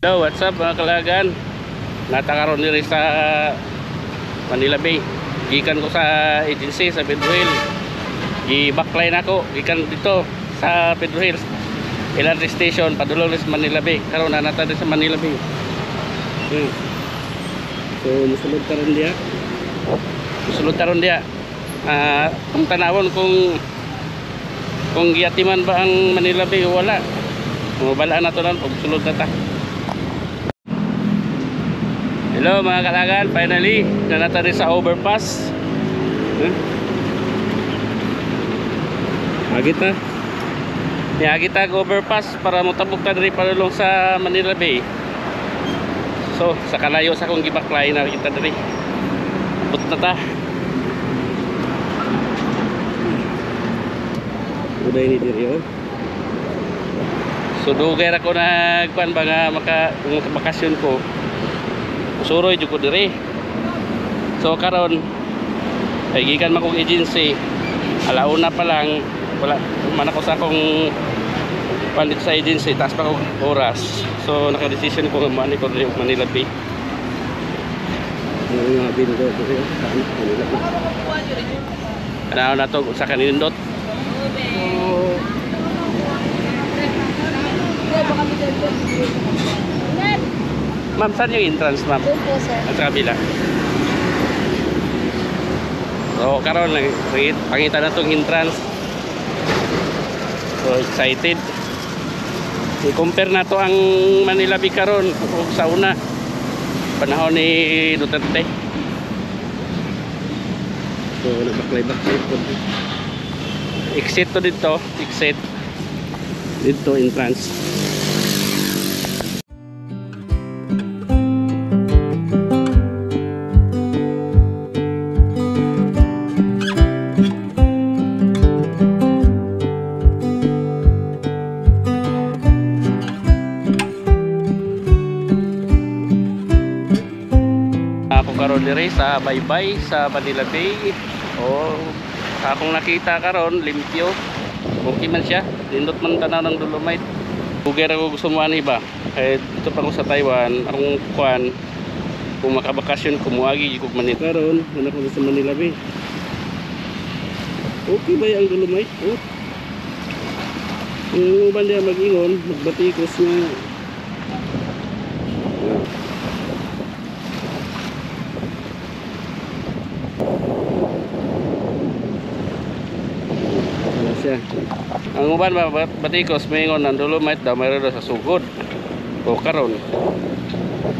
Hello, what's up mga kalagan? Natakaroon nila sa Manila Bay. Gikan ko sa agency sa Pedro Hill. Gi-backline ako. Gikan dito sa Pedro Hills LRT station padulong sa Manila Bay. Karon na nata sa Manila Bay. So musulod karon dia. Musulod karon dia. Kung tanawon kung giyatiman ba ang Manila Bay o wala. Mabalaan na to lang pag sulod na ta. Hello mga kalagan, finally nanata rin sa overpass. Agit na. Agit na overpass para motabok ta diri padulong sa Manila Bay. So sa kalayo sa akong gibaklay na kita diri. Abot na ta. Uday ni diri oh. So dugay ra ko nagkuan ba nga makabakasyon ko. Suroy jud ko diri. So karon ay gikan man kong agency. Alauna pa lang wala man ako sa akong pandit sa agency, taas pa akong oras. So naka-decision ko nga ko diri Manila Bay. Mga bindo diri Manila Bay. Ano na to sa kanindot. Ma'am, saan yung entrance, ma'am? Doon po, sir. At sa kabila. So, karon pangita na itong entrance. So, excited. I-compare na to ang Manila Bay karon sa una. Panahon ni Duterte. So, nagbaklay-baklay po. Exit to dito. Exit. Dito, entrance. Karon diri sa baybay sa Manila Bay. Akong nakita karon limpyo. Okay man siya. Lindot man tanaw ng Dolomite. Buger ako gusto mo ani ba? Dito pa ako sa Taiwan. Akong kuan kung makabakasyon kumuagi ko man karon anak ko sa Manila Bay. Okay ba ang Dolomite? Oh. Kung uban dia mag-ingon, magbatikos nga. Ang uban ba batikos maingon ang Dolomite daw mayroon sa sugod. O karon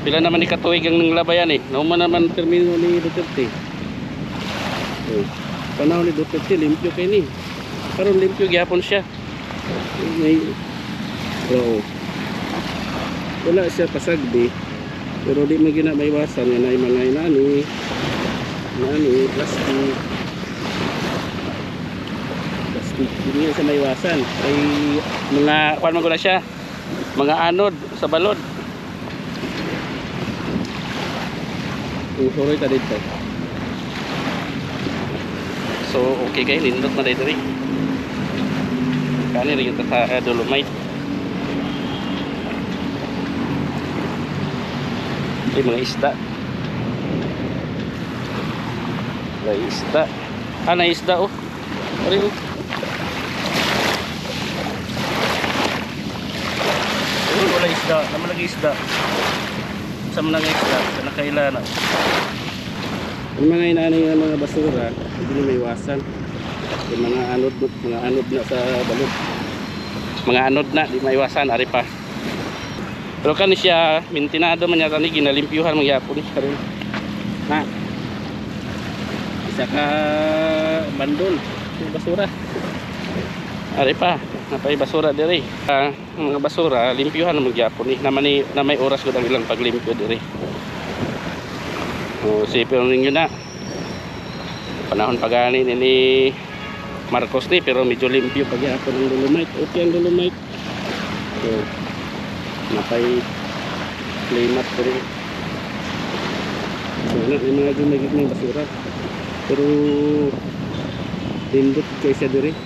pila naman ni katuig ang nanglabayan nauman naman termino ni Duterte. Panahon ni Duterte limpyo kay ni. Karon limpyo gyapon siya. Wala siya pasagdi pero di man gina maiwasan nga nay mga nani plastic. Hindi sa maiwasan ay mga kuan man ko na siya, mga anod sa balod. Usuroy ta dito. So okay kay lindot man diri. Kani rin ta sa Dolomite. Ay mga isda. May isda. Na isda oh. Ari oh. Wala isda, naman lagi isda. Sa mga isda, sa nakailana. Yung mga inaano yung mga basura, hindi na may iwasan. Yung mga anod na sa balod. Mga anod na, di maiwasan, ari pa. Pero kani siya, mintinado man yata ni, ginalimpyuhan mga yapon karon. Na. Isa ka bandol, yung basura. Ari pa, napay basura diri. Mga basura limpyuhan mo gyapon na may oras gud ang ilang paglimpyo diri. Sipon ninyo na. Panahon pagani ni Marcos ni pero medyo limpyo pag gyapon ang Dolomite. Okay ang Dolomite. So napay clean up diri. So na mga gumigit ng basura. Pero lindot kaysa diri.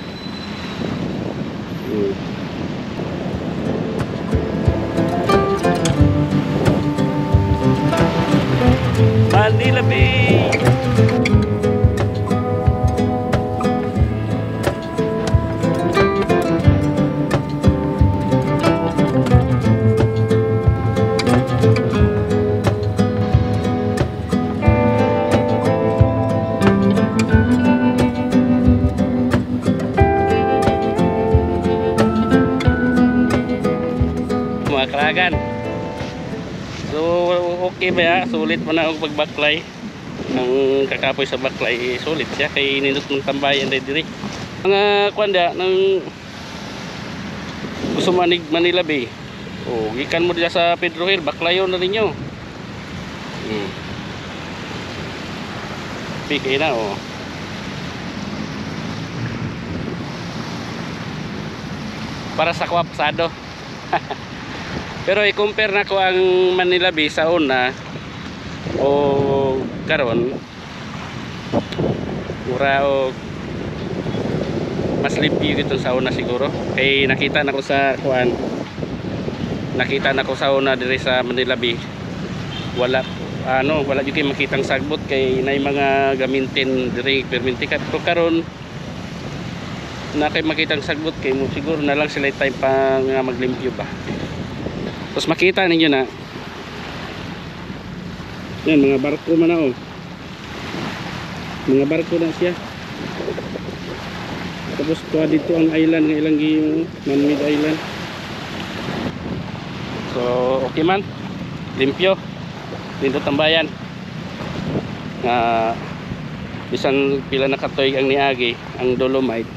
Manila Bay. Mga karagan. So okay ba ya? Sulit man ang pagbaklay. Ang kakapoy sa baklay sulit siya kay nindot ng tambayan diri. Mga kwanda nang gusto manig Manila Bay. Oh, gikan mo diya sa Pedro Hill, baklayon na ninyo. Pikay na oh. Para sa kwapsado. Pero i-compare na ko ang Manila Bay sa una o karon mura o mas limpyo dito sa una siguro. Kay nakita na ko sa kuan. Nakita na ko sa una diri sa Manila Bay. Wala jud kay makitang sagbot kay nay mga gamintin diri perminti ka. Pero karon na kay makitang sagbot kay mo siguro na lang sila time pa nga maglimpyo ba. Tapos makita ninyo na yan, mga barko man na oh. Mga barko na siya. Tapos kuha dito ang island ng ilang yung man-made island. So okay man, limpyo dito tambayan. Bisan pila nakatoy ang niagi ang Dolomite,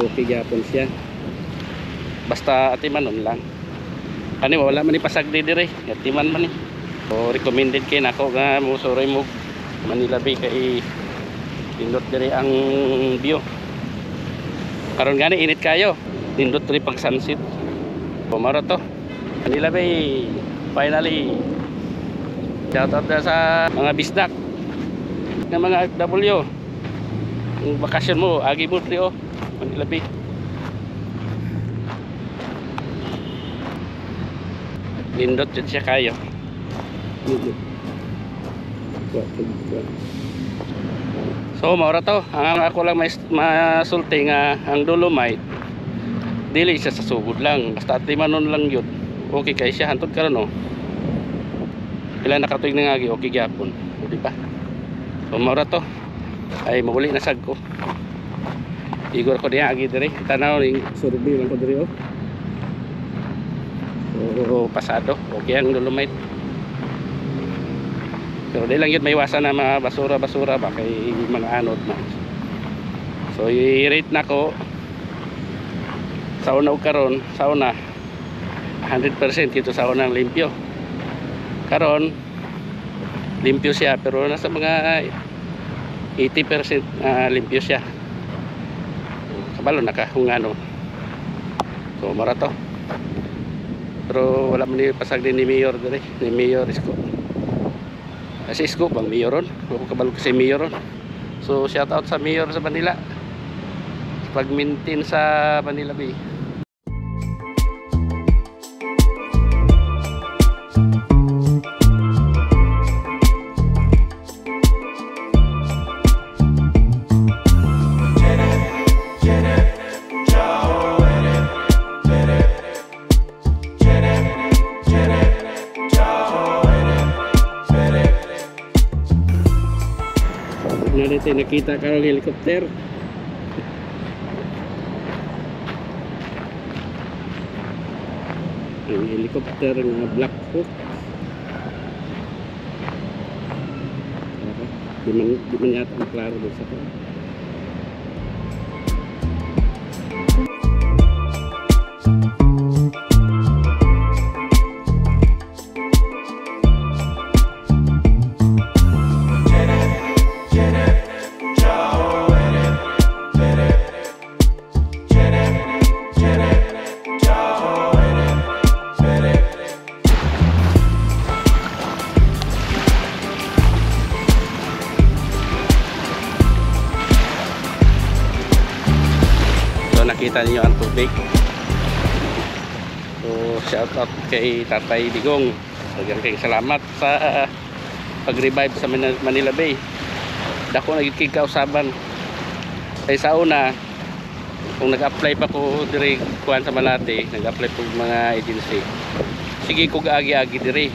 okay gyapon siya. Basta atimanon lang. Ani wala man ipasag dire, atiman man ni. So recommended kay nako nga mo suroy mo Manila Bay kay pindot dire ang view. Karon gani init kayo. Pindot dire pag sunset. Pumaro to. Manila Bay finally. Shout out sa mga bisdak ng mga OFW. Ang bakasyon mo, agi mo tri oh Manila Bay. Lindot dyan siya kayo. So maura to. Ang ako lang masulti nga ang Dolomite dili siya sa sugod lang. Basta atimanon lang yun. Okay kay siya. Hantod ka ron oh. Ilan nakatuig na nga okay gyapon. O di ba? So maura to. Ay mawali na sag ko. Igor ko diya agi diri. Tanaw ning survey lang ko diri oh. So pasado, okay ang Dolomite. Pero di lang yun may iwasan na mga basura-basura ba kay mga anod na. So i-rate na ko sa una o karon, sa una 100% ito sa unang limpyo. Karon limpyo siya pero nasa mga 80% limpyo siya. Kabalo naka kung ano. So marato. Pero wala man ni pasag din ni Mayor dire, ni Mayor Isko. Kasi Isko bang Mayor ron? Wala kabalo kasi Mayor ron. So shout out sa Mayor sa Manila. Pag-maintain sa Manila Bay. Natin nakita ka ng helicopter. Ang helicopter ng Black Hawk. Di man yata ang klaro doon sa to. Nakita niyo ang tubig. So shout out kay Tatay Digong. Daghang kayong salamat sa pag-revive sa Manila Bay. Dako nagiging kausaban. Kaya sa una, kung nag-apply pa ko diri kuan sa Malate, nag-apply po mga agency. Sige ko agi-agi diri.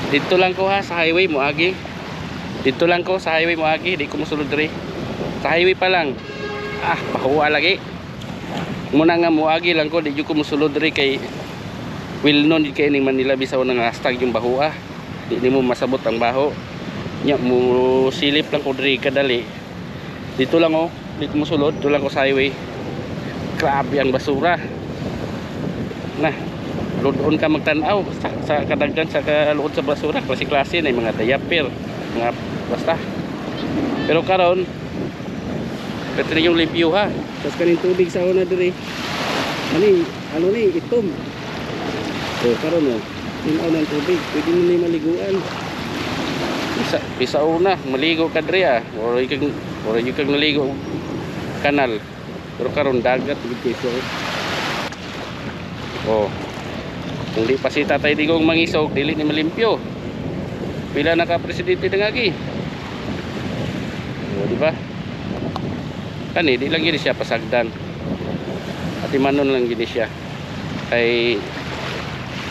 Dito lang ko ha sa highway mo agi. Dito lang ko sa highway mo agi, di ko mosulod diri. Sa highway pa lang. Pahuwa lagi. Muna nga mo agi lang ko, di ko mosulod diri kay will known di kay ning Manila bisaw nang hashtag yung bahua. Di mo masabot ang baho. Nya mo silip lang ko diri kadali. Dito lang oh, di ko mosulod, dito lang ko sa highway. Grabe ang basura. Nah, load-on ka magtanaw sa kadaghan sa kaluod sa basura, klase-klase na mga diaper, mga basta. Pero karon pwede na yung limpyo ha. Tapos kaning tubig sa una diri. Ano ni itom. So karon no, tinaw ng tubig, pwede mo ni maliguan. Bisa una, maligo ka diri or yung kag naligo kanal. Pero karon dagat gid so. Kung di pa si Tatay Digong mangisog, dili ni malimpyo. Pila na ka presidente nangagi. Di ba? Kani di lang gid siya pasagdan. At imanon lang gid siya. Kay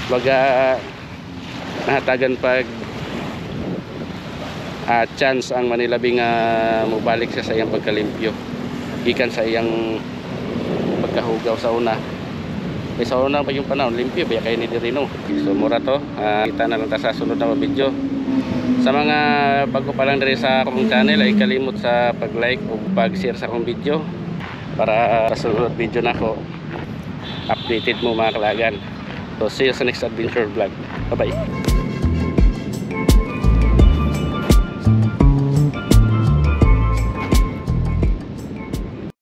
baga nahatagan pag chance ang Manila Bay nga mobalik siya sa iyang pagkalimpyo gikan sa iyang pagkahugaw sa una. Sa una pa yung panahon limpyo baya kay ni Dirino. So mura to, kita na lang ta sa sunod na video. Sa mga bago pa lang diri sa akong channel ay kalimot sa pag-like o pag-share sa akong video para sa sunod video na ko updated mo mga kalagan. So see you sa next adventure vlog. Bye bye.